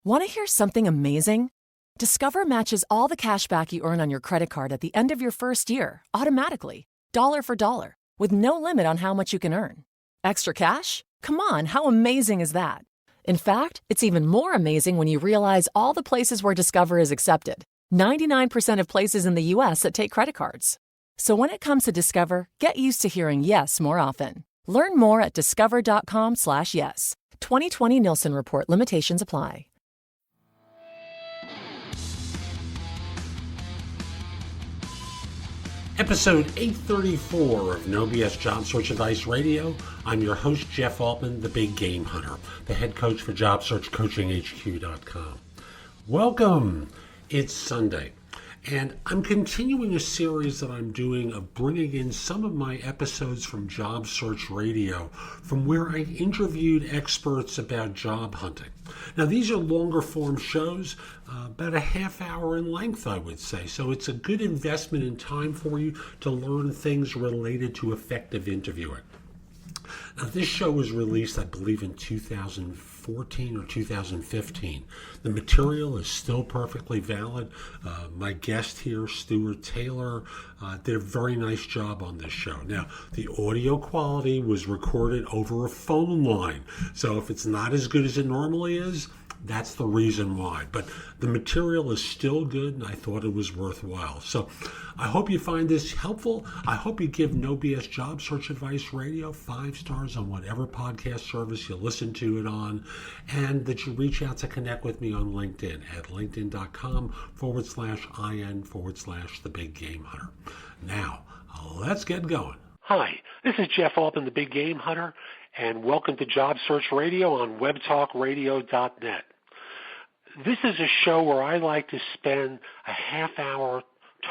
Want to hear something amazing? Discover matches all the cash back you earn on your credit card at the end of your first year automatically, dollar for dollar, with no limit on how much you can earn. Extra cash? Come on, how amazing is that? In fact, it's even more amazing when you realize all the places where Discover is accepted. 99% of places in the U.S. that take credit cards. So when it comes to Discover, get used to hearing yes more often. Learn more at discover.com/yes. 2020 Nielsen Report. Limitations apply. Episode 834 of No BS Job Search Advice Radio. I'm your host, Jeff Altman, the Big Game Hunter, the head coach for JobSearch.Coaching.HQ.com. Welcome. It's Sunday, and I'm continuing a series that I'm doing of bringing in some of my episodes from Job Search Radio, from where I interviewed experts about job hunting. Now, these are longer form shows, about a half hour in length, I would say. So it's a good investment in time for you to learn things related to effective interviewing. Now, this show was released, I believe, in 2014 or 2015. The material is still perfectly valid. My guest here, Stuart Taylor, did a very nice job on this show. Now, the audio quality was recorded over a phone line, so if it's not as good as it normally is, that's the reason why. But the material is still good, and I thought it was worthwhile. So I hope you find this helpful. I hope you give No BS Job Search Advice Radio 5 stars on whatever podcast service you listen to it on, and that you reach out to connect with me on LinkedIn at linkedin.com/IN/The Big Game Hunter. Now, let's get going. Hi, this is Jeff Altman, the Big Game Hunter, and welcome to Job Search Radio on webtalkradio.net. This is a show where I like to spend a half hour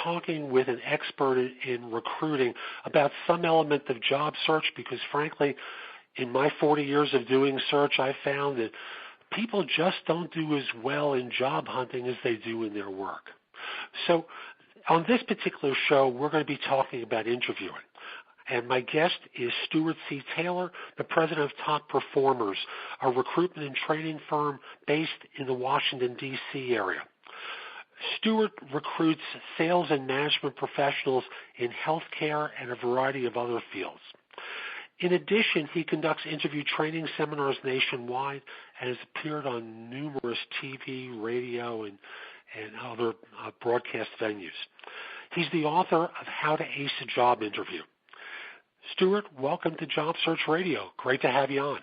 talking with an expert in recruiting about some element of job search, because frankly, in my 40 years of doing search, I found that people just don't do as well in job hunting as they do in their work. So on this particular show, we're going to be talking about interviewing. And my guest is Stuart C. Taylor, the president of Top Performers, a recruitment and training firm based in the Washington, D.C. area. Stuart recruits sales and management professionals in healthcare and a variety of other fields. In addition, he conducts interview training seminars nationwide and has appeared on numerous TV, radio, and other broadcast venues. He's the author of How to Ace a Job Interview. Stuart, welcome to Job Search Radio. Great to have you on.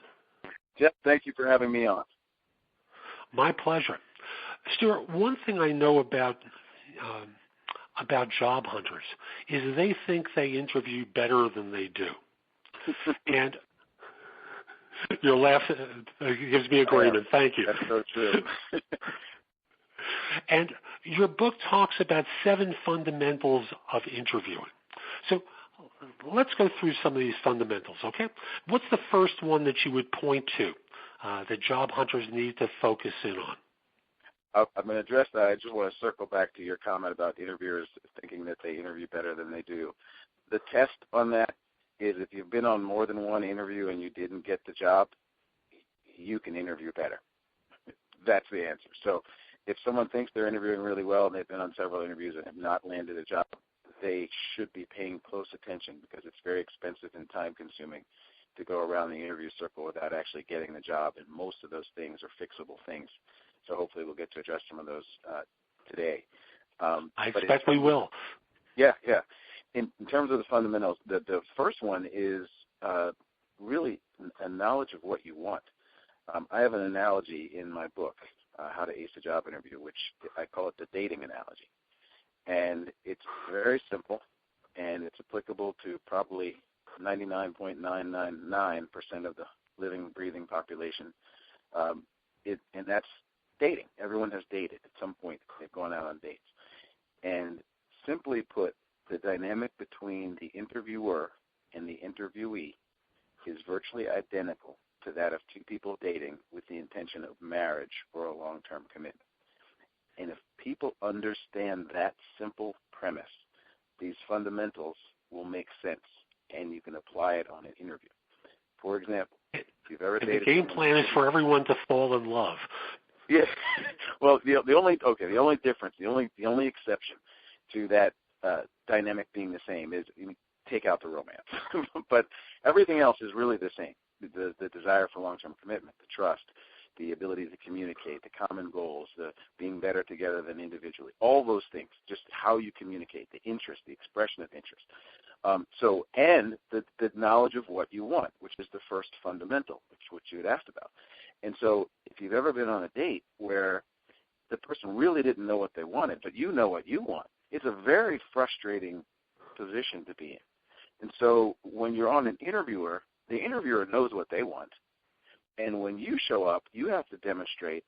Jeff, thank you for having me on. My pleasure. Stuart, one thing I know about job hunters is they think they interview better than they do. And your laugh gives me agreement. Thank you. That's so true. And your book talks about 7 fundamentals of interviewing. So let's go through some of these fundamentals, okay? What's the first one that you would point to that job hunters need to focus in on? I'm going to address that. I just want to circle back to your comment about interviewers thinking that they interview better than they do. The test on that is if you've been on more than one interview and you didn't get the job, you can interview better. That's the answer. So if someone thinks they're interviewing really well and they've been on several interviews and have not landed a job, they should be paying close attention, because it's very expensive and time-consuming to go around the interview circle without actually getting the job, and most of those things are fixable things. So hopefully we'll get to address some of those today. I expect we will. Yeah. In terms of the fundamentals, the first one is really a knowledge of what you want. I have an analogy in my book, How to Ace a Job Interview, which I call it the dating analogy. And it's very simple, and it's applicable to probably 99.999% of the living, breathing population. And that's dating. Everyone has dated at some point. They've gone out on dates. And simply put, the dynamic between the interviewer and the interviewee is virtually identical to that of 2 people dating with the intention of marriage or a long-term commitment. And if people understand that simple premise, these fundamentals will make sense, and you can apply it on an interview. For example, if you've ever dated... The game plan is for everyone to fall in love. Yeah. Well, the only difference, the only exception to that dynamic being the same is you take out the romance, but everything else is really the same. The desire for long-term commitment, the trust, the ability to communicate, the common goals, the being better together than individually, all those things, just how you communicate, the interest, the expression of interest. And the knowledge of what you want, which is the first fundamental, which you had asked about. And so if you've ever been on a date where the person really didn't know what they wanted, but you know what you want, it's a very frustrating position to be in. And so when you're on an interviewer, the interviewer knows what they want. And when you show up, you have to demonstrate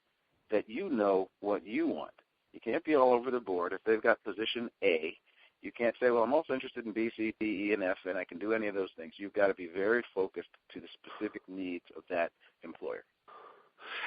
that you know what you want. You can't be all over the board. If they've got position A, you can't say, well, I'm also interested in B, C, D, E, and F, and I can do any of those things. You've got to be very focused to the specific needs of that employer.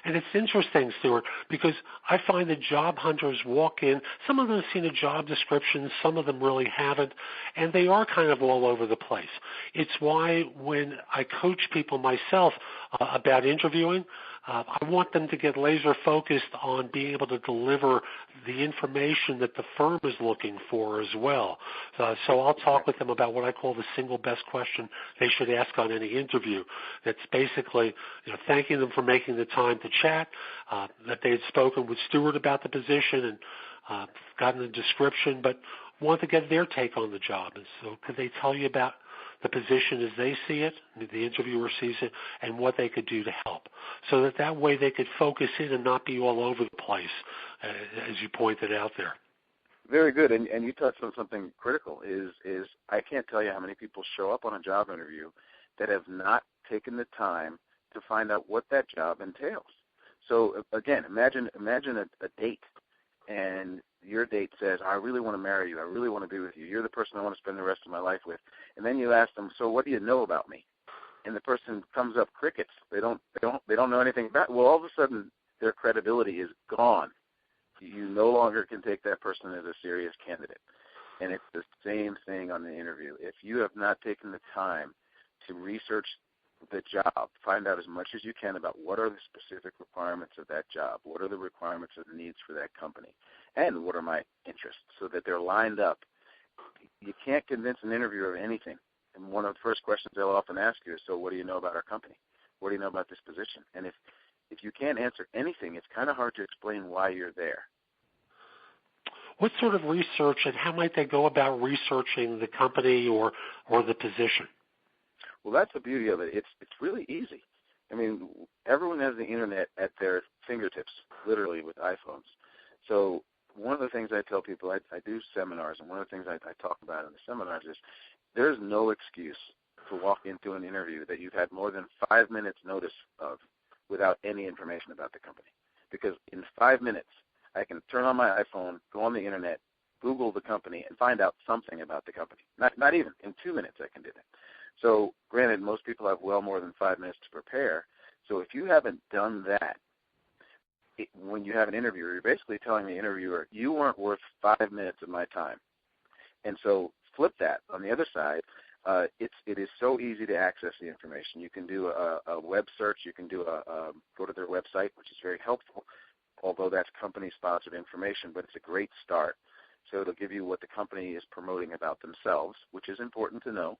And it's interesting, Stuart, because I find that job hunters walk in, some of them have seen a job description, some of them really haven't, and they are kind of all over the place. It's why when I coach people myself about interviewing, I want them to get laser focused on being able to deliver the information that the firm is looking for as well. So I'll talk with them about what I call the single best question they should ask on any interview. That's basically, thanking them for making the time to chat, that they had spoken with Stuart about the position and gotten the description, but want to get their take on the job. And so could they tell you about the position as they see it, the interviewer sees it, and what they could do to help, so that way they could focus in and not be all over the place, as you pointed out there. Very good, and you touched on something critical, is I can't tell you how many people show up on a job interview that have not taken the time to find out what that job entails. So again, imagine a date, and your date says, I really want to marry you. I really want to be with you. You're the person I want to spend the rest of my life with. And then you ask them, so what do you know about me? And the person comes up crickets. They don't know anything about it. Well, all of a sudden, their credibility is gone. You no longer can take that person as a serious candidate. And it's the same thing on the interview. If you have not taken the time to research the job, find out as much as you can about what are the specific requirements of that job, what are the requirements of the needs for that company, and what are my interests, so that they're lined up. You can't convince an interviewer of anything. And one of the first questions they'll often ask you is, so what do you know about our company? What do you know about this position? And if you can't answer anything, it's kind of hard to explain why you're there. What sort of research, and how might they go about researching the company or the position? Well, that's the beauty of it. It's really easy. I mean, everyone has the Internet at their fingertips, literally with iPhones. So one of the things I tell people, I do seminars, and one of the things I talk about in the seminars is there's no excuse to walk into an interview that you've had more than 5 minutes notice of without any information about the company. Because in 5 minutes, I can turn on my iPhone, go on the Internet, Google the company, and find out something about the company. Not even. In 2 minutes I can do that. So granted, most people have well more than 5 minutes to prepare. So if you haven't done that, when you have an interviewer, you're basically telling the interviewer, you weren't worth 5 minutes of my time. And so flip that. On the other side, it is so easy to access the information. You can do a web search. You can do go to their website, which is very helpful, although that's company-sponsored information, but it's a great start. So it'll give you what the company is promoting about themselves, which is important to know.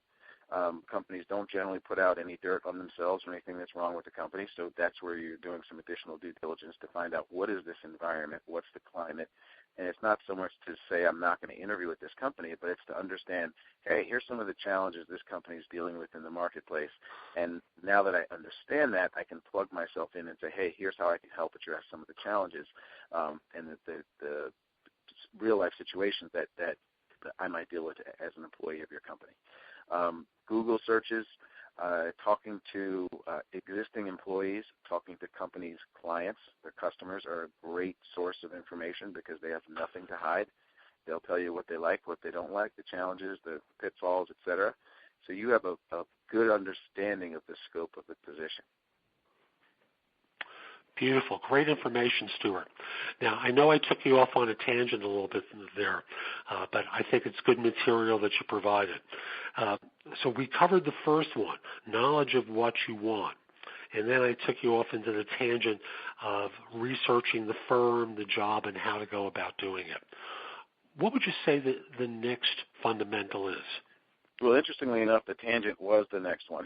Companies don't generally put out any dirt on themselves or anything that's wrong with the company, so that's where you're doing some additional due diligence to find out what is this environment, what's the climate, and it's not so much to say I'm not going to interview with this company, but it's to understand, hey, here's some of the challenges this company is dealing with in the marketplace, and now that I understand that, I can plug myself in and say, hey, here's how I can help address some of the challenges and the real-life situations that I might deal with as an employee of your company. Google searches, talking to existing employees, talking to companies' clients, their customers are a great source of information because they have nothing to hide. They'll tell you what they like, what they don't like, the challenges, the pitfalls, etc. So you have a good understanding of the scope of the position. Beautiful. Great information, Stuart. Now, I know I took you off on a tangent a little bit there, but I think it's good material that you provided. So we covered the first one, knowledge of what you want. and then I took you off into the tangent of researching the firm, the job, and how to go about doing it. What would you say that the next fundamental is? Well, interestingly enough, the tangent was the next one.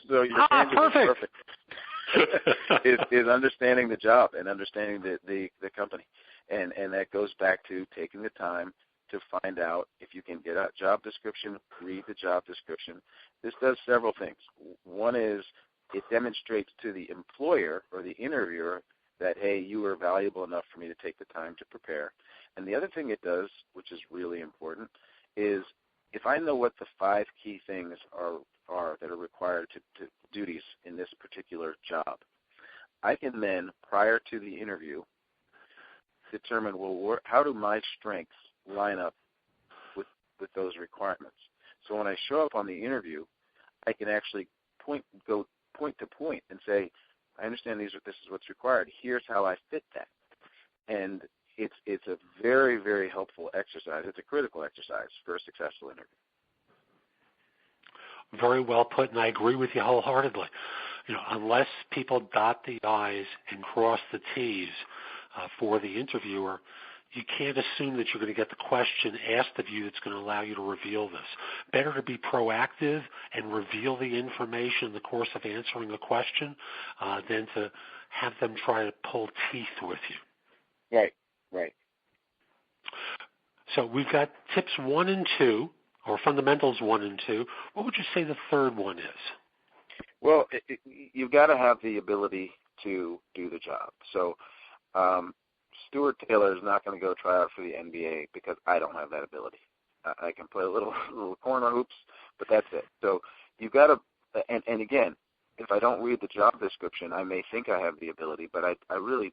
So your tangent perfect. is perfect. is understanding the job and understanding the company. And that goes back to taking the time to find out if you can get a job description, read the job description. This does several things. One is it demonstrates to the employer or the interviewer that, hey, you are valuable enough for me to take the time to prepare. And the other thing it does, which is really important, is if I know what the 5 key things are that are required to duties in this particular job, I can then, prior to the interview, determine, well, how do my strengths line up with those requirements? So when I show up on the interview, I can actually point to point and say, I understand this is what's required. Here's how I fit that. And it's a very, very helpful exercise. It's a critical exercise for a successful interview. Very well put, and I agree with you wholeheartedly. Unless people dot the I's and cross the T's for the interviewer, you can't assume that you're going to get the question asked of you that's going to allow you to reveal this. Better to be proactive and reveal the information in the course of answering a question than to have them try to pull teeth with you. Right. So we've got tips 1 and 2, or fundamentals 1 and 2. What would you say the third one is? Well, you've got to have the ability to do the job. So Stuart Taylor is not going to go try out for the NBA because I don't have that ability. I can play a little corner hoops, but that's it. So you've got to, and again, if I don't read the job description, I may think I have the ability, but I really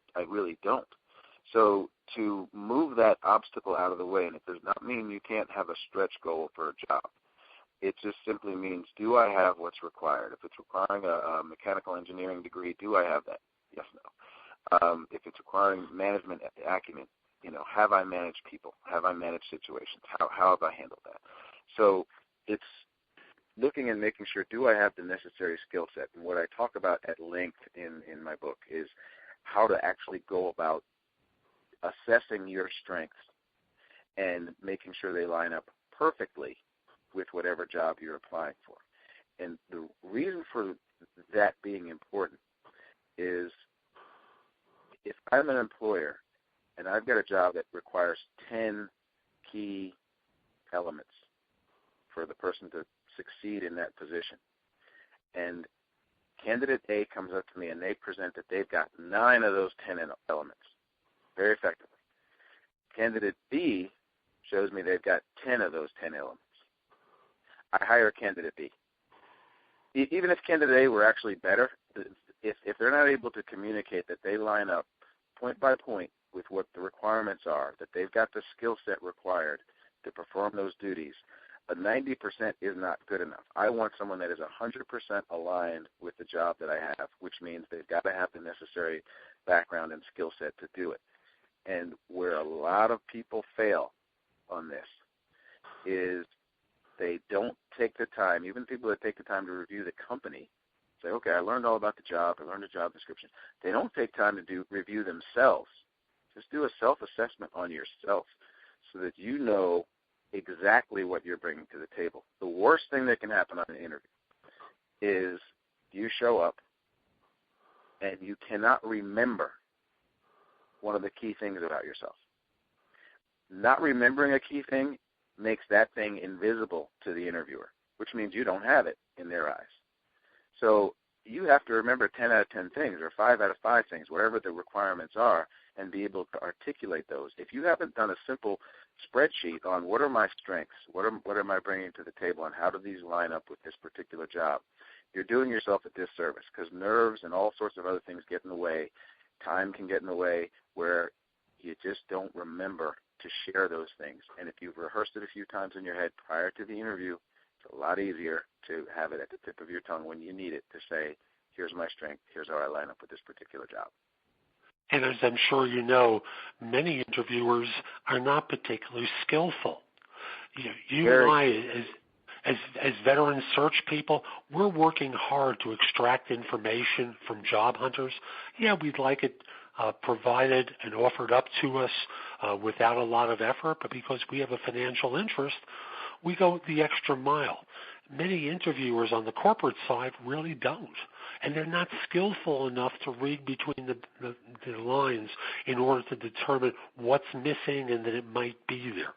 don't. So to move that obstacle out of the way, and it does not mean you can't have a stretch goal for a job. It just simply means, do I have what's required? If it's requiring a mechanical engineering degree, do I have that? Yes, no. If it's requiring management acumen, have I managed people? Have I managed situations? How have I handled that? So it's looking and making sure, do I have the necessary skill set? And what I talk about at length in my book is how to actually go about assessing your strengths and making sure they line up perfectly with whatever job you're applying for. And the reason for that being important is if I'm an employer and I've got a job that requires 10 key elements for the person to succeed in that position, and candidate A comes up to me and they present that they've got 9 of those 10 elements very effectively. Candidate B shows me they've got 10 of those 10 elements. I hire candidate B. Even if candidate A were actually better, if they're not able to communicate that they line up point by point with what the requirements are, that they've got the skill set required to perform those duties, a 90% is not good enough. I want someone that is 100% aligned with the job that I have, which means they've got to have the necessary background and skill set to do it. And where a lot of people fail on this is they don't take the time, even people that take the time to review the company, say, okay, I learned all about the job, I learned the job description. They don't take time to review themselves. Just do a self-assessment on yourself so that you know exactly what you're bringing to the table. The worst thing that can happen on an interview is you show up and you cannot remember one of the key things about yourself. Not remembering a key thing makes that thing invisible to the interviewer, which means you don't have it in their eyes. So you have to remember 10 out of 10 things or 5 out of 5 things, whatever the requirements are, and be able to articulate those. If you haven't done a simple spreadsheet on what are my strengths, what am I bringing to the table, and how do these line up with this particular job, you're doing yourself a disservice because nerves and all sorts of other things get in the way. Time can get in the way where you just don't remember to share those things. And if you've rehearsed it a few times in your head prior to the interview, it's a lot easier to have it at the tip of your tongue when you need it to say, here's my strength, here's how I line up with this particular job. And as I'm sure you know, many interviewers are not particularly skillful. You and I, As veteran search people, we're working hard to extract information from job hunters. Yeah, we'd like it provided and offered up to us without a lot of effort, but because we have a financial interest, we go the extra mile. Many interviewers on the corporate side really don't, and they're not skillful enough to read between the lines in order to determine what's missing and that it might be there.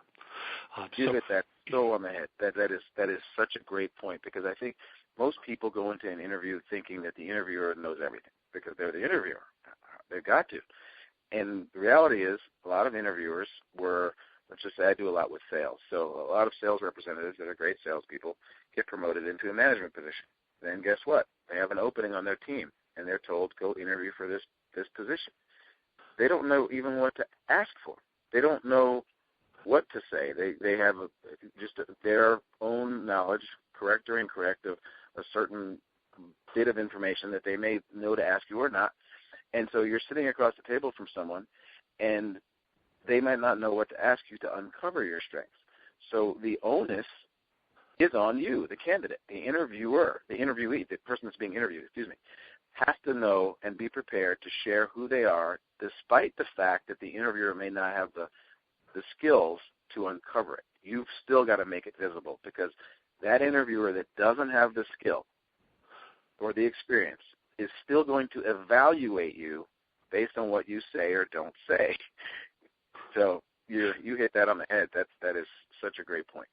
You hit that so on the head. That is such a great point, because I think most people go into an interview thinking that the interviewer knows everything because they're the interviewer. They've got to. And the reality is a lot of interviewers were, let's just say I do a lot with sales. So a lot of sales representatives that are great salespeople get promoted into a management position. Then guess what? They have an opening on their team, and they're told, go interview for this position. They don't know even what to ask for. They don't know what to say. They have their own knowledge, correct or incorrect, of a certain bit of information that they may know to ask you or not. And so you're sitting across the table from someone, and they might not know what to ask you to uncover your strengths. So the onus is on you, the candidate, the interviewer, the interviewee, the person that's being interviewed, has to know and be prepared to share who they are, despite the fact that the interviewer may not have the skills to uncover it. You've still got to make it visible, because that interviewer that doesn't have the skill or the experience is still going to evaluate you based on what you say or don't say. So you hit that on the head. That is such a great point.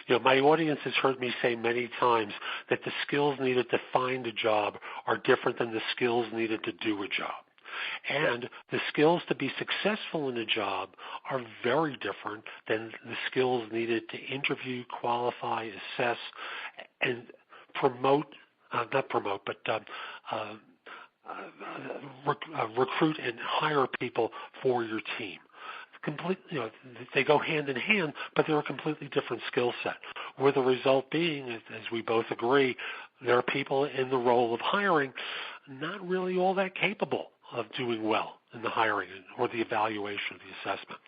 You know, my audience has heard me say many times that the skills needed to find a job are different than the skills needed to do a job. And the skills to be successful in a job are very different than the skills needed to interview, qualify, assess, and recruit and hire people for your team. They go hand in hand, but they're a completely different skill set. With the result being, as we both agree, there are people in the role of hiring not really all that capable of doing well in the hiring or the evaluation of the assessment.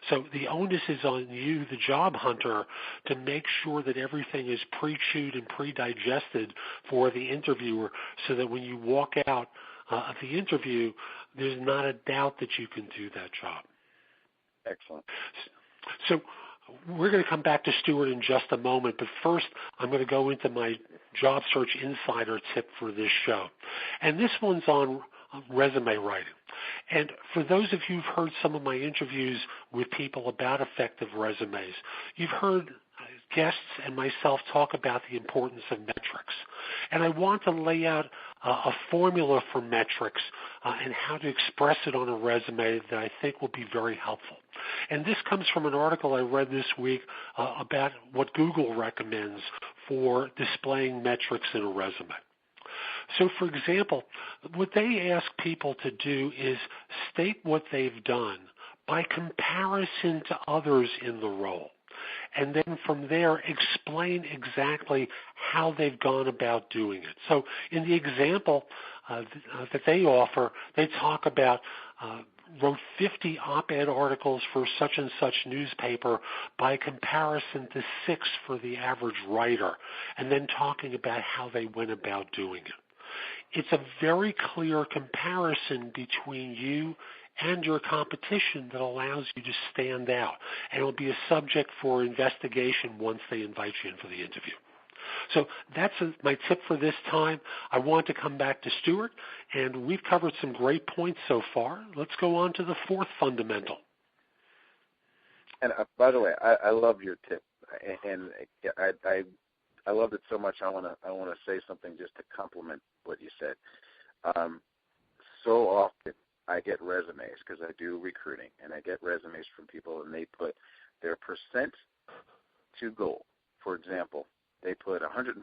So the onus is on you, the job hunter, to make sure that everything is pre-chewed and pre-digested for the interviewer, so that when you walk out of the interview, there's not a doubt that you can do that job. Excellent. So we're going to come back to Stuart in just a moment, but first I'm going to go into my Job Search Insider tip for this show. And this one's on resume writing. And for those of you who've heard some of my interviews with people about effective resumes, you've heard guests and myself talk about the importance of metrics. And I want to lay out a formula for metrics and how to express it on a resume that I think will be very helpful. And this comes from an article I read this week about what Google recommends for displaying metrics in a resume. So, for example, what they ask people to do is state what they've done by comparison to others in the role. And then from there, explain exactly how they've gone about doing it. So in the example that they offer, they talk about wrote 50 op-ed articles for such and such newspaper by comparison to 6 for the average writer, and then talking about how they went about doing it. It's a very clear comparison between you and your competition that allows you to stand out. And it will be a subject for investigation once they invite you in for the interview. So that's my tip for this time. I want to come back to Stuart, and we've covered some great points so far. Let's go on to the fourth fundamental. And by the way, I love your tip, and I loved it so much. I want to say something just to compliment what you said. So often I get resumes, because I do recruiting, and I get resumes from people, and they put their percent to goal. For example, they put 105%,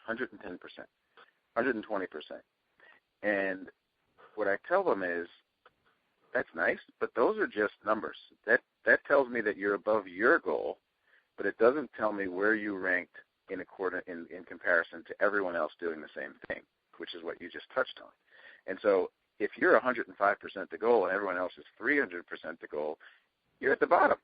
110%, 120%. And what I tell them is, that's nice, but those are just numbers. That tells me that you're above your goal, but it doesn't tell me where you ranked in comparison to everyone else doing the same thing, which is what you just touched on. And so if you're 105% the goal and everyone else is 300% the goal, you're at the bottom.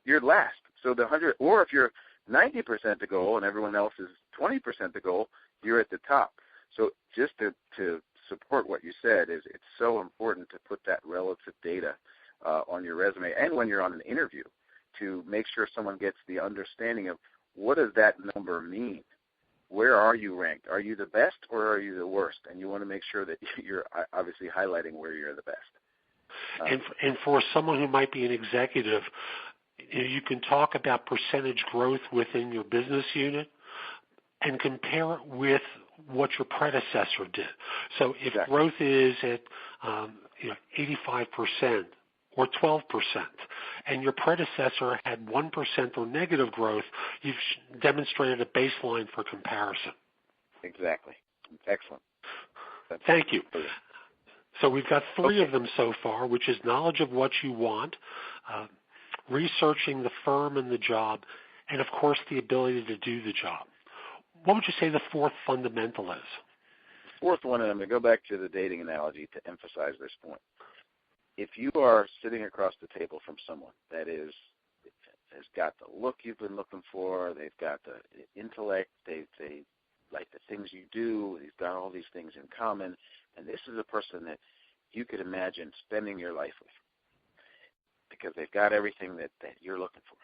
You're last. So the 100, or if you're 90% the goal and everyone else is 20% the goal, you're at the top. So just to support what you said is it's so important to put that relative data on your resume and when you're on an interview to make sure someone gets the understanding of what does that number mean? Where are you ranked? Are you the best or are you the worst? And you want to make sure that you're obviously highlighting where you're the best. And for someone who might be an executive, you can talk about percentage growth within your business unit and compare it with what your predecessor did. So if growth is at 85% or 12%, and your predecessor had 1% or negative growth, you've demonstrated a baseline for comparison. Exactly. Excellent. Thank you. So we've got three of them so far, which is knowledge of what you want, researching the firm and the job, and, of course, the ability to do the job. What would you say the fourth fundamental is? The fourth one, and I'm going to go back to the dating analogy to emphasize this point. If you are sitting across the table from someone that has got the look you've been looking for, they've got the intellect, they like the things you do, they've got all these things in common, and this is a person that you could imagine spending your life with because they've got everything that you're looking for.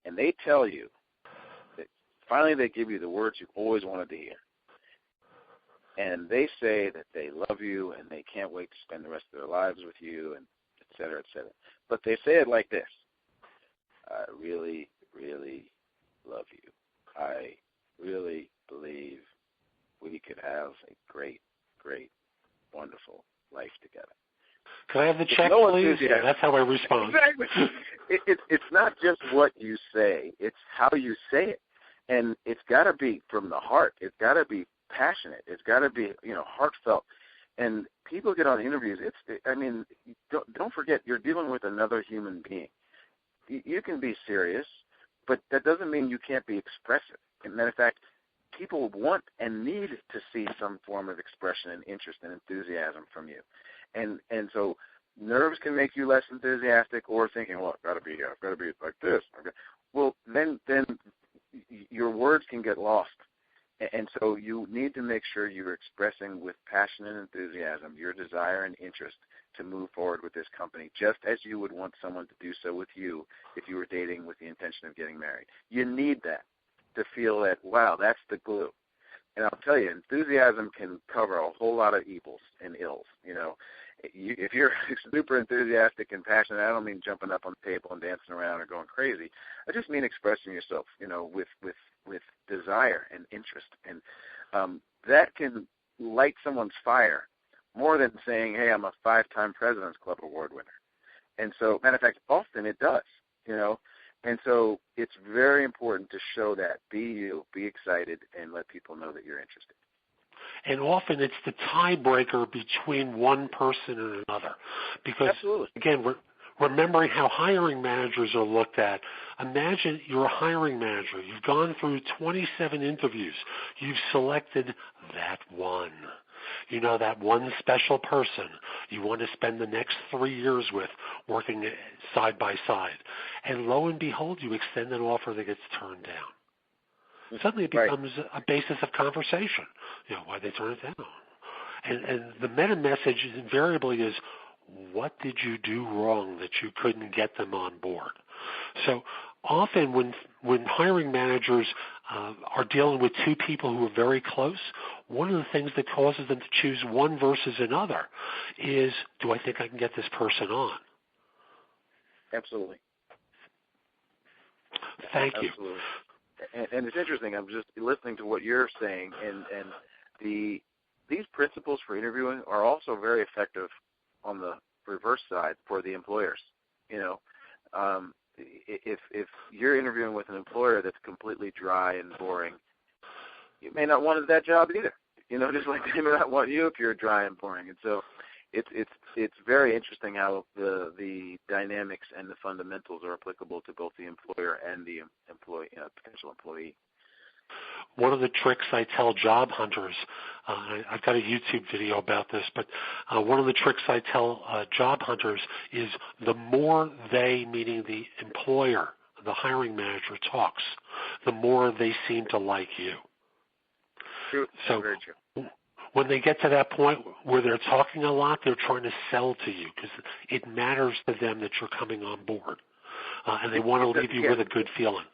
And they tell you that finally they give you the words you've always wanted to hear. And they say that they love you and they can't wait to spend the rest of their lives with you, and et cetera, et cetera. But they say it like this: I really, really love you. I really believe we could have a great, great, wonderful life together. Can I have the check, please? Yeah, that's how I respond. Exactly. It's not just what you say; it's how you say it, and it's got to be from the heart. It's got to be passionate. It's got to be, heartfelt. And people get on interviews. Don't forget, you're dealing with another human being. You can be serious, but that doesn't mean you can't be expressive. As a matter of fact, people want and need to see some form of expression and interest and enthusiasm from you. And so nerves can make you less enthusiastic, or thinking, well, I've got to be like this. Okay. Well, then your words can get lost. And so you need to make sure you're expressing with passion and enthusiasm your desire and interest to move forward with this company, just as you would want someone to do so with you if you were dating with the intention of getting married. You need that to feel that, wow, that's the glue. And I'll tell you, enthusiasm can cover a whole lot of evils and ills. If you're super enthusiastic and passionate, I don't mean jumping up on the table and dancing around or going crazy. I just mean expressing yourself, with desire and interest. And that can light someone's fire more than saying, hey, I'm a 5-time President's Club Award winner. And so, matter of fact, often it does, And so it's very important to show that. Be you, be excited, and let people know that you're interested. And often it's the tiebreaker between one person and another. Because, Absolutely. Again, we're remembering how hiring managers are looked at. Imagine you're a hiring manager. You've gone through 27 interviews. You've selected that one. That one special person you want to spend the next 3 years with, working side by side. And lo and behold, you extend an offer that gets turned down. Suddenly it becomes a basis of conversation. Why they turn it down. And the meta message invariably is, what did you do wrong that you couldn't get them on board? So often when hiring managers are dealing with two people who are very close, one of the things that causes them to choose one versus another is, do I think I can get this person on? Absolutely. Thank you. Absolutely. And it's interesting. I'm just listening to what you're saying, and these principles for interviewing are also very effective on the reverse side for the employers. If you're interviewing with an employer that's completely dry and boring, you may not want that job either. Just like they may not want you if you're dry and boring. And so it's very interesting how the dynamics and the fundamentals are applicable to both the employer and the potential employee. One of the tricks I tell job hunters, I've got a YouTube video about this, but one of the tricks I tell job hunters is the more they, meaning the employer, the hiring manager talks, the more they seem to like you. True. So very true. When they get to that point where they're talking a lot, they're trying to sell to you because it matters to them that you're coming on board, and they want to leave you with a good feeling.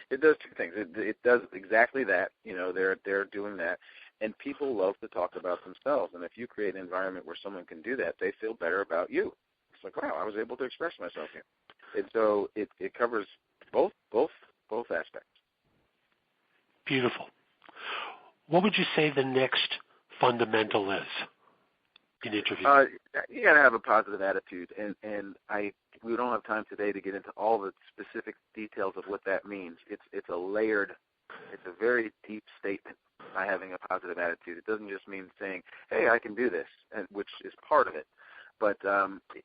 It does two things. It does exactly that. They're doing that, and people love to talk about themselves. And if you create an environment where someone can do that, they feel better about you. It's like, wow, I was able to express myself here. And so it covers both aspects. Beautiful. What would you say the next fundamental is in interviewing? You got to have a positive attitude, and we don't have time today to get into all the specific details of what that means. It's a very deep statement by having a positive attitude. It doesn't just mean saying, hey, I can do this, which is part of it, but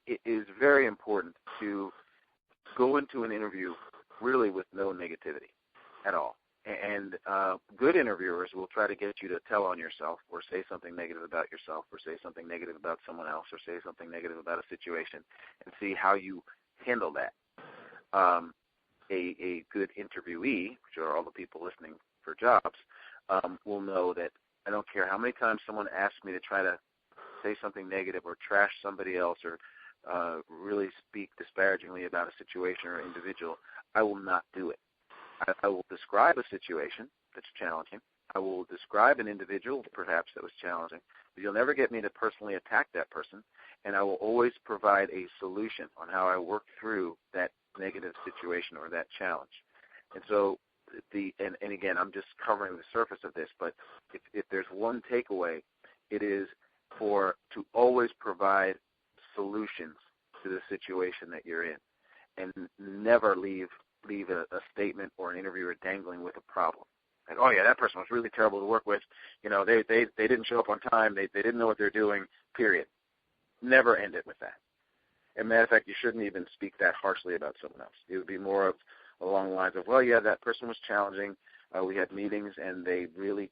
it is very important to go into an interview really with no negativity at all. And good interviewers will try to get you to tell on yourself or say something negative about yourself or say something negative about someone else or say something negative about a situation and see how you handle that. A good interviewee, which are all the people listening for jobs, will know that I don't care how many times someone asks me to try to say something negative or trash somebody else or really speak disparagingly about a situation or individual, I will not do it. I will describe a situation that's challenging. I will describe an individual, perhaps, that was challenging. But you'll never get me to personally attack that person, and I will always provide a solution on how I work through that negative situation or that challenge. And so, and again, I'm just covering the surface of this, but if there's one takeaway, it is to always provide solutions to the situation that you're in, and never leave a statement or an interviewer dangling with a problem. Like, oh yeah, that person was really terrible to work with. They didn't show up on time. They didn't know what they're doing. Period. Never end it with that. As a matter of fact, you shouldn't even speak that harshly about someone else. It would be more of along the lines of, well, yeah, that person was challenging. We had meetings, and they really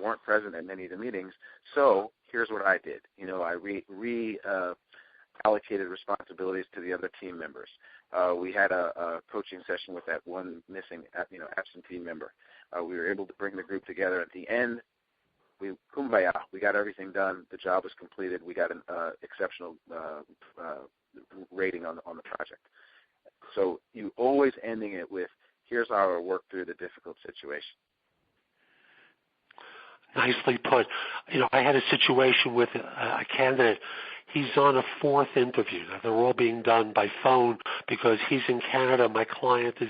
weren't present at many of the meetings. So here's what I did. I allocated responsibilities to the other team members. We had a coaching session with that one missing, absentee member. We were able to bring the group together. At the end, kumbaya. We got everything done. The job was completed. We got an exceptional rating on the project. So you always ending it with, here's how I work through the difficult situation. Nicely put. I had a situation with a candidate. He's on a fourth interview. Now, they're all being done by phone because he's in Canada. My client is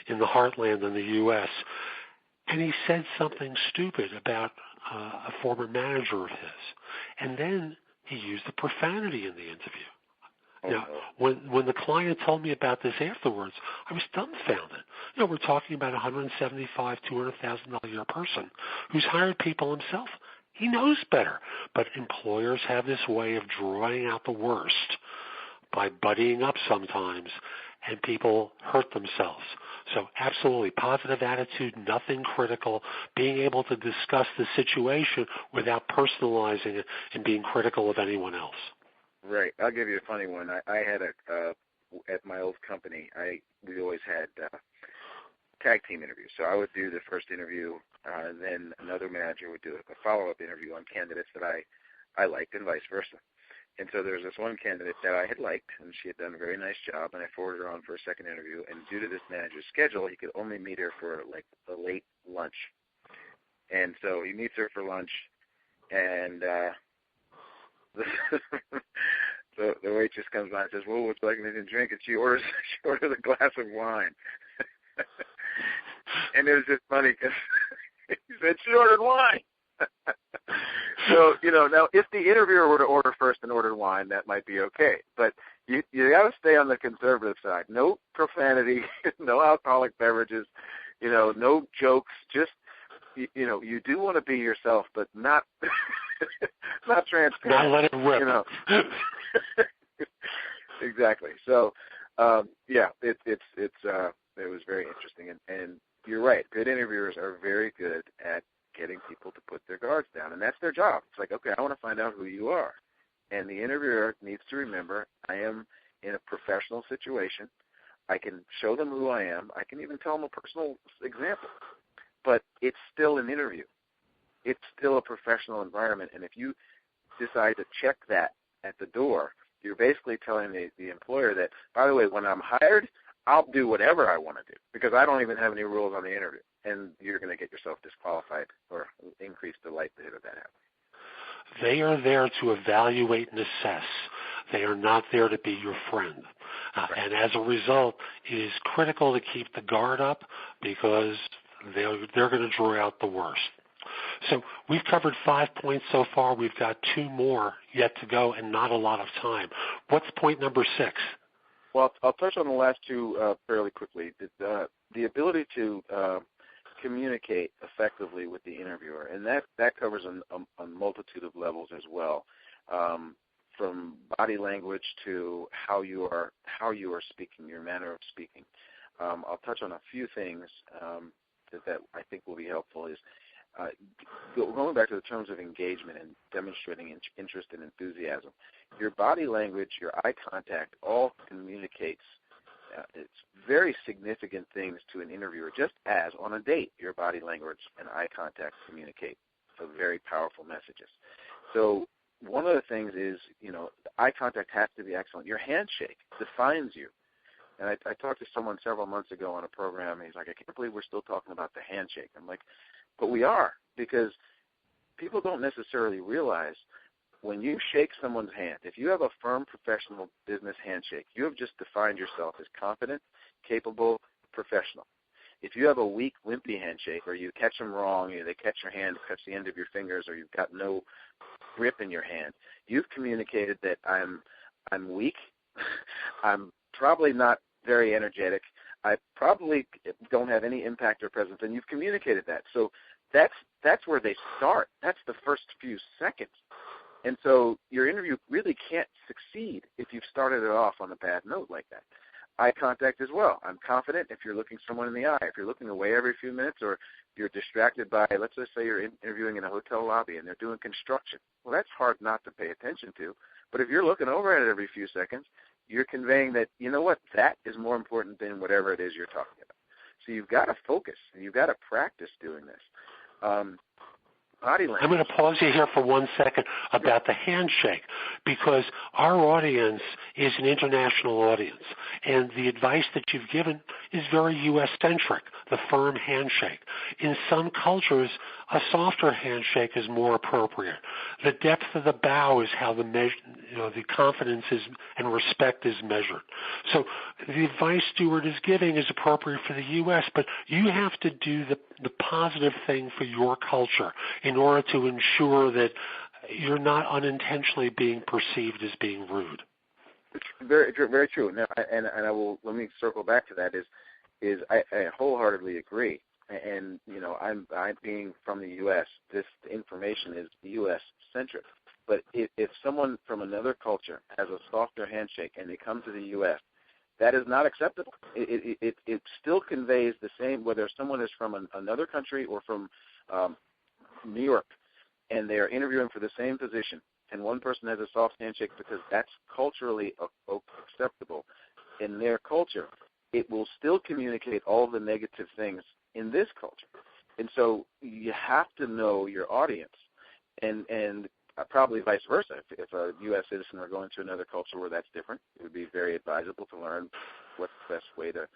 in the heartland in the U.S. And he said something stupid about a former manager of his. And then he used the profanity in the interview. Now, when the client told me about this afterwards, I was dumbfounded. We're talking about a $175,000, $200,000 a year person who's hired people himself. He knows better. But employers have this way of drawing out the worst by buddying up sometimes, and people hurt themselves. So absolutely, positive attitude, nothing critical, being able to discuss the situation without personalizing it and being critical of anyone else. Right. I'll give you a funny one. I had at my old company, we always had tag team interviews. So I would do the first interview, and then another manager would do a follow-up interview on candidates that I liked, and vice versa. And so there was this one candidate that I had liked, and she had done a very nice job, and I forwarded her on for a second interview. And due to this manager's schedule, he could only meet her for like a late lunch. And so he meets her for lunch, and so the waitress comes by and says, "Well, would you like anything to drink?" And she orders a glass of wine. And it was just funny because he said she ordered wine. So, now if the interviewer were to order first and order wine, that might be okay. But you got to stay on the conservative side. No profanity, no alcoholic beverages, no jokes. Just, you do want to be yourself, but not not transparent. Not let it rip. Exactly. So, it was very interesting, and you're right. Good interviewers are very good at getting people to put their guards down, and that's their job. It's like, okay, I want to find out who you are, and the interviewer needs to remember, I am in a professional situation. I can show them who I am. I can even tell them a personal example. But it's still an interview. It's still a professional environment. And if you decide to check that at the door, you're basically telling the employer that, by the way, when I'm hired, I'll do whatever I want to do because I don't even have any rules on the interview. And you're going to get yourself disqualified or increase the likelihood of that happening. They are there to evaluate and assess. They are not there to be your friend. Right. And as a result, it is critical to keep the guard up because they're going to draw out the worst. So we've covered 5 points so far. We've got 2 more yet to go and not a lot of time. What's point number 6? Well, I'll touch on the last 2 fairly quickly. The ability to communicate effectively with the interviewer, and that covers a multitude of levels as well, from body language to how you are speaking, your manner of speaking. I'll touch on a few things that I think will be helpful. Is going back to the terms of engagement and demonstrating interest and enthusiasm. Your body language, your eye contact, all communicates. It's very significant things to an interviewer, just as on a date, your body language and eye contact communicate very powerful messages. So one of the things is, the eye contact has to be excellent. Your handshake defines you. And I talked to someone several months ago on a program, and he's like, I can't believe we're still talking about the handshake. I'm like, but we are, because people don't necessarily realize when you shake someone's hand, if you have a firm professional business handshake, you have just defined yourself as confident, capable, professional. If you have a weak, wimpy handshake, or you catch them wrong, they catch your hand, catch the end of your fingers, or you've got no grip in your hand, you've communicated that I'm weak, I'm probably not very energetic, I probably don't have any impact or presence, and you've communicated that. So that's where they start. That's the first few seconds. And so your interview really can't succeed if you've started it off on a bad note like that. Eye contact as well. I'm confident if you're looking someone in the eye. If you're looking away every few minutes, or you're distracted by, let's just say you're interviewing in a hotel lobby and they're doing construction. Well, that's hard not to pay attention to. But if you're looking over at it every few seconds, you're conveying that, you know what, that is more important than whatever it is you're talking about. So you've got to focus. You've got to practice doing this. Body language. I'm going to pause you here for 1 second about the handshake, because our audience is an international audience, and the advice that you've given is very U.S.-centric, the firm handshake. In some cultures, a softer handshake is more appropriate. The depth of the bow is how the confidence is and respect is measured. So the advice Stuart is giving is appropriate for the U.S., but you have to do the positive thing for your culture in order to ensure that you're not unintentionally being perceived as being rude. Very, very true. Now, and I will, let me circle back to that. I wholeheartedly agree. And I'm being from the U.S. This information is U.S. centric. But if someone from another culture has a softer handshake and they come to the U.S., that is not acceptable. It still conveys the same, whether someone is from another country or from New York, and they are interviewing for the same position, and one person has a soft handshake because that's culturally acceptable in their culture, it will still communicate all the negative things in this culture. And so you have to know your audience, and probably vice versa. If a U.S. citizen were going to another culture where that's different, it would be very advisable to learn what's the best way to,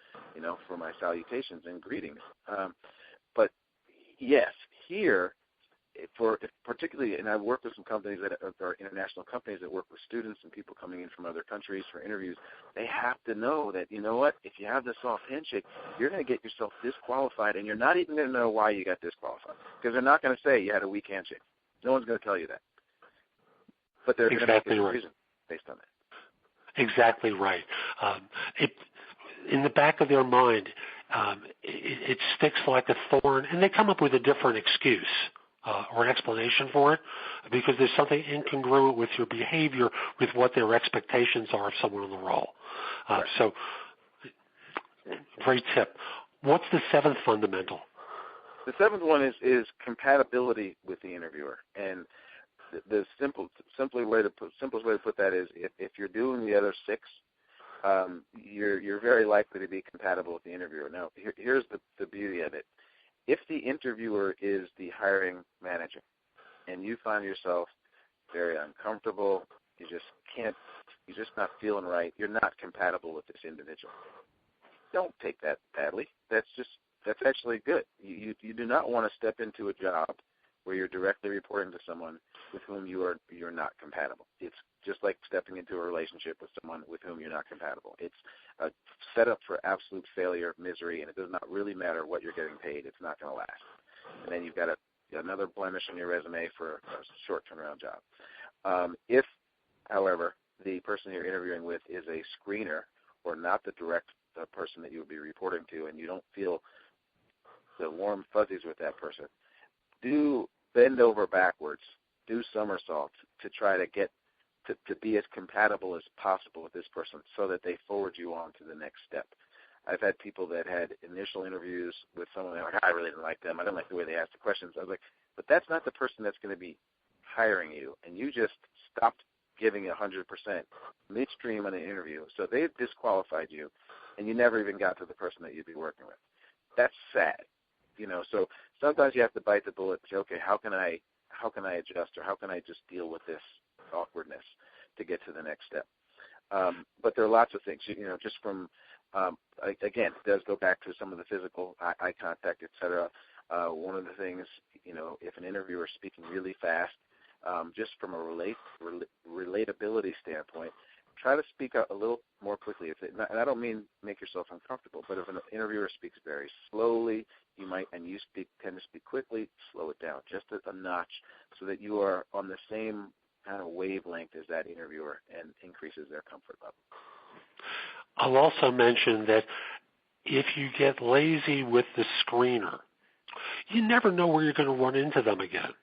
for my salutations and greetings. But yes, here, particularly, and I've worked with some companies that are international companies that work with students and people coming in from other countries for interviews. They have to know that, if you have this soft handshake, you're going to get yourself disqualified, and you're not even going to know why you got disqualified, because they're not going to say you had a weak handshake. No one's going to tell you that. But they're going to make a decision based on that. Exactly right. In the back of their mind, it sticks like a thorn, and they come up with a different excuse or an explanation for it, because there's something incongruent with your behavior with what their expectations are of someone in the role. Right. So, great tip. What's the 7th fundamental? The 7th one is compatibility with the interviewer, and the simplest way to put that is if you're doing the other 6, you're very likely to be compatible with the interviewer. Now, here's the beauty of it. If the interviewer is the hiring manager and you find yourself very uncomfortable, you're just not feeling right, you're not compatible with this individual, don't take that badly. That's actually good. You do not want to step into a job where you're directly reporting to someone with whom you're not compatible. It's just like stepping into a relationship with someone with whom you're not compatible. It's a setup for absolute failure, misery, and it does not really matter what you're getting paid. It's not going to last. And then you've got another blemish on your resume for a short turnaround job. If, however, the person you're interviewing with is a screener or not the direct person that you would be reporting to, and you don't feel the warm fuzzies with that person, do bend over backwards, do somersaults to try to get to be as compatible as possible with this person so that they forward you on to the next step. I've had people that had initial interviews with someone, they're like, I really didn't like them. I didn't like the way they asked the questions. I was like, but that's not the person that's going to be hiring you, and you just stopped giving 100% midstream on an interview. So they've disqualified you, and you never even got to the person that you'd be working with. That's sad. So sometimes you have to bite the bullet and say, okay, how can I adjust, or how can I just deal with this awkwardness to get to the next step? But there are lots of things, just from, again, it does go back to some of the physical eye contact, et cetera. One of the things, if an interviewer is speaking really fast, just from a relatability standpoint, try to speak out a little more quickly. And I don't mean make yourself uncomfortable, but if an interviewer speaks very slowly, and you tend to speak quickly, slow it down just a notch so that you are on the same kind of wavelength as that interviewer and increases their comfort level. I'll also mention that if you get lazy with the screener, you never know where you're going to run into them again.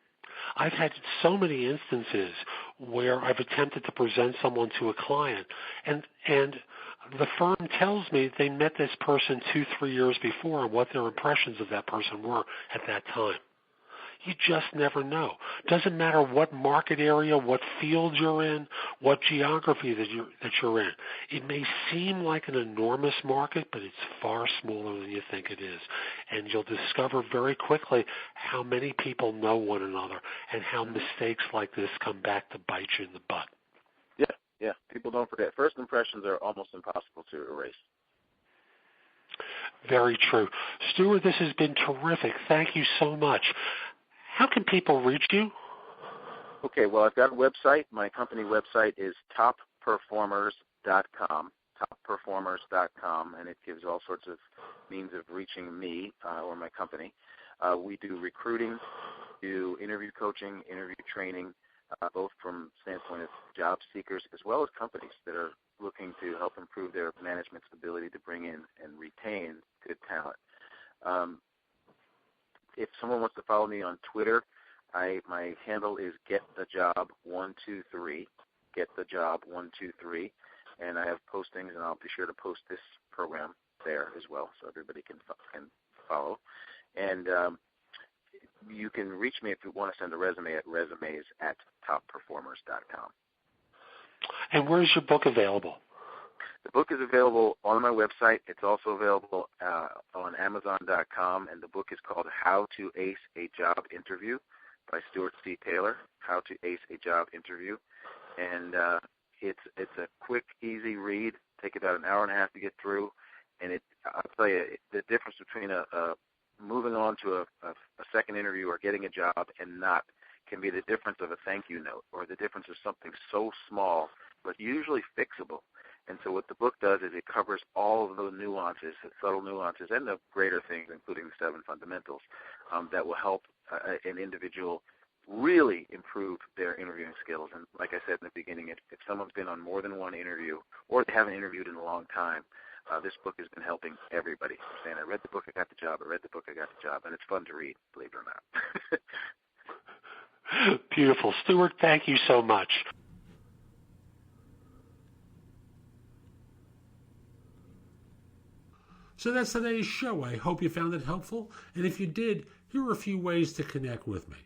I've had so many instances where I've attempted to present someone to a client, and the firm tells me they met this person 2-3 years before and what their impressions of that person were at that time. You just never know. Doesn't matter what market area, what field you're in, what geography that you're in. It may seem like an enormous market, but it's far smaller than you think it is. And you'll discover very quickly how many people know one another and how mistakes like this come back to bite you in the butt. Yeah. People don't forget. First impressions are almost impossible to erase. Very true. Stuart, this has been terrific. Thank you so much. How can people reach you? Okay, well, I've got a website. My company website is topperformers.com, topperformers.com, and it gives all sorts of means of reaching me or my company. We do recruiting, do interview coaching, interview training, both from the standpoint of job seekers as well as companies that are looking to help improve their management's ability to bring in and retain good talent. If someone wants to follow me on Twitter, my handle is GetTheJob123, GetTheJob123, and I have postings, and I'll be sure to post this program there as well, so everybody can follow. And you can reach me if you want to send a resume at resumes@topperformers.com. And where is your book available? The book is available on my website. It's also available on Amazon.com, and the book is called How to Ace a Job Interview by Stuart C. Taylor, How to Ace a Job Interview. And it's a quick, easy read. Take about an hour and a half to get through. And I'll tell you, the difference between moving on to a second interview or getting a job and not can be the difference of a thank you note, or the difference of something so small but usually fixable. And so what the book does is it covers all of the nuances, the subtle nuances, and the greater things, including the 7 fundamentals, that will help an individual really improve their interviewing skills. And like I said in the beginning, if someone's been on more than one interview or they haven't interviewed in a long time, this book has been helping everybody. Saying, I read the book, I got the job. I read the book, I got the job. And it's fun to read, believe it or not. Beautiful. Stuart, thank you so much. So that's today's show. I hope you found it helpful. And if you did, here are a few ways to connect with me.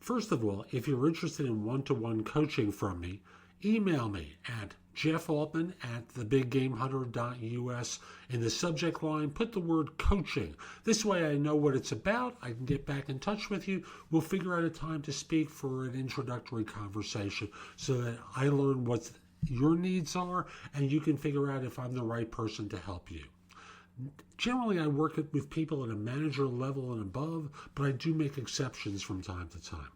First of all, if you're interested in one-to-one coaching from me, email me at jeffaltman@thebiggamehunter.us. In the subject line, put the word coaching. This way I know what it's about. I can get back in touch with you. We'll figure out a time to speak for an introductory conversation so that I learn what your needs are and you can figure out if I'm the right person to help you. Generally, I work with people at a manager level and above, but I do make exceptions from time to time.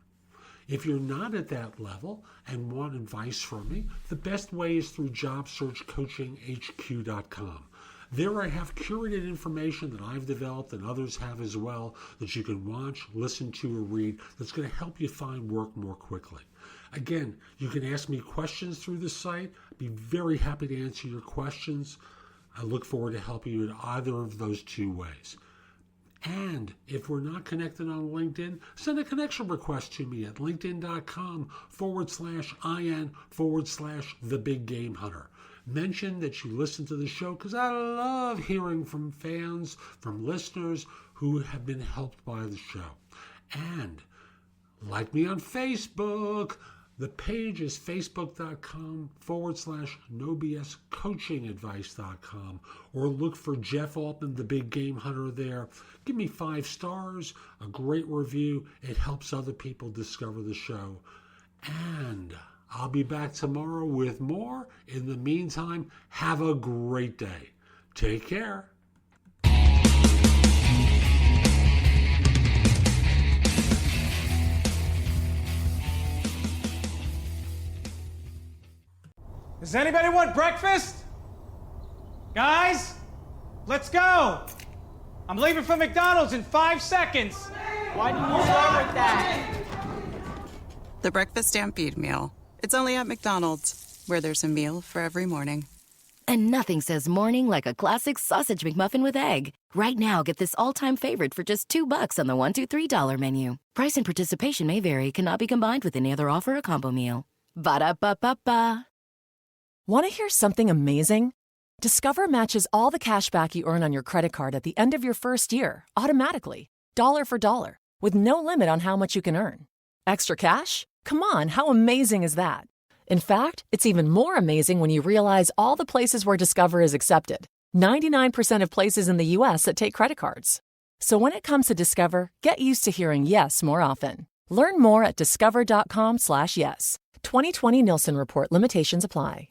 If you're not at that level and want advice from me, the best way is through JobSearch.Community You. There I have curated information that I've developed and others have as well that you can watch, listen to, or read that's going to help you find work more quickly. Again, you can ask me questions through the site. I'd be very happy to answer your questions. I look forward to helping you in either of those two ways. And if we're not connected on LinkedIn, send a connection request to me at linkedin.com/IN/the-big-game-hunter. Mention that you listen to the show because I love hearing from fans, from listeners who have been helped by the show. And like me on Facebook. The page is facebook.com/nobscoachingadvice.com, or look for Jeff Altman, the Big Game Hunter there. Give me 5 stars, a great review. It helps other people discover the show. And I'll be back tomorrow with more. In the meantime, have a great day. Take care. Does anybody want breakfast? Guys, let's go. I'm leaving for McDonald's in 5 seconds. Why didn't you start with that? The Breakfast Stampede Meal. It's only at McDonald's, where there's a meal for every morning. And nothing says morning like a classic sausage McMuffin with egg. Right now, get this all-time favorite for just $2 on the $1, $2, $3 menu. Price and participation may vary. Cannot be combined with any other offer or combo meal. Ba-da-ba-ba-ba. Want to hear something amazing? Discover matches all the cash back you earn on your credit card at the end of your first year, automatically, dollar for dollar, with no limit on how much you can earn. Extra cash? Come on, how amazing is that? In fact, it's even more amazing when you realize all the places where Discover is accepted. 99% of places in the U.S. that take credit cards. So when it comes to Discover, get used to hearing yes more often. Learn more at discover.com/yes. 2020 Nielsen Report limitations apply.